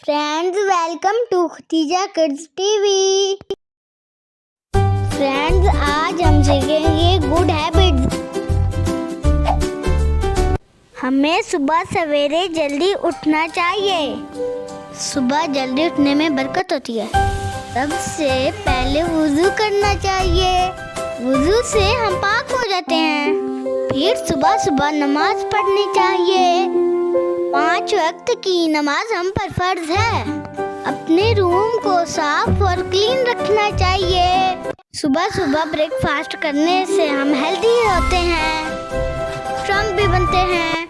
Friends, welcome to Khatija Kids TV. Friends, आज हम सीखेंगे गुड हैबिट्स। हमें सुबह सवेरे जल्दी उठना चाहिए। सुबह जल्दी उठने में बरकत होती है। सबसे पहले वुज़ू करना चाहिए। वुज़ू से हम पाक हो जाते हैं। फिर सुबह सुबह नमाज पढ़नी चाहिए। 5 वक्त की नमाज हम पर फर्ज है। अपने रूम को साफ और क्लीन रखना चाहिए। सुबह सुबह ब्रेकफास्ट करने से हम हेल्दी होते हैं, स्ट्रॉन्ग भी बनते हैं।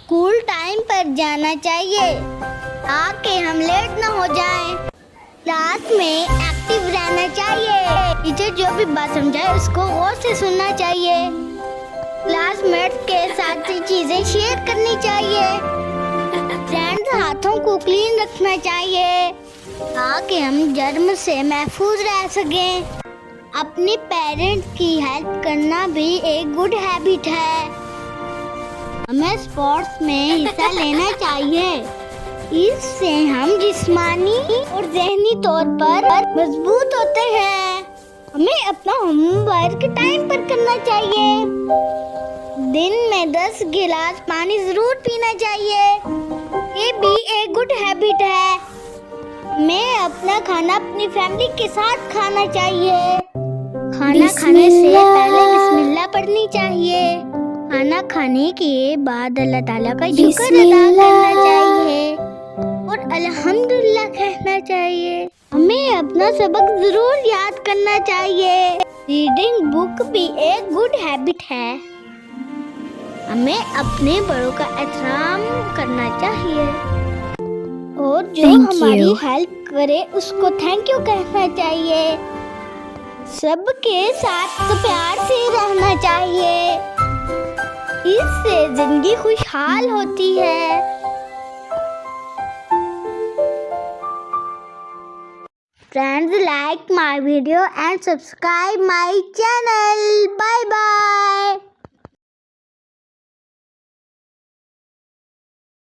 स्कूल टाइम पर जाना चाहिए ताकि हम लेट ना हो जाएं। क्लास में एक्टिव रहना चाहिए। टीचर जो भी बात समझाए उसको गौर से सुनना चाहिए। क्लासमेट्स के साथ चीजें शेयर करनी चाहिए। फ्रेंड्स, हाथों को क्लीन रखना चाहिए ताकि हम जर्म से महफूज रह सकें। अपने पेरेंट्स की हेल्प करना भी एक गुड हैबिट है। हमें स्पोर्ट्स में हिस्सा लेना चाहिए। इससे हम जिस्मानी और ज़हनी तौर पर मजबूत होते हैं। हमें अपना होमवर्क टाइम पर करना चाहिए। दिन में 10 गिलास पानी जरूर पीना चाहिए। ये भी एक गुड हैबिट है। हमें अपना खाना अपनी फैमिली के साथ खाना चाहिए। खाना खाने से पहले बिस्मिल्लाह पढ़नी चाहिए। खाना खाने के बाद अल्लाह ताला का शुक्र अदा करना चाहिए और अल्हम्दुलिल्लाह कहना चाहिए। हमें अपना सबक जरूर याद करना चाहिए। रीडिंग बुक भी एक गुड हैबिट है। हमें अपने बड़ों का एहतराम करना चाहिए और जो हमारी हेल्प करे उसको थैंक यू कहना चाहिए। सबके साथ प्यार से रहना चाहिए। इससे जिंदगी खुशहाल होती है। Friends, like my video and subscribe my channel. Bye bye.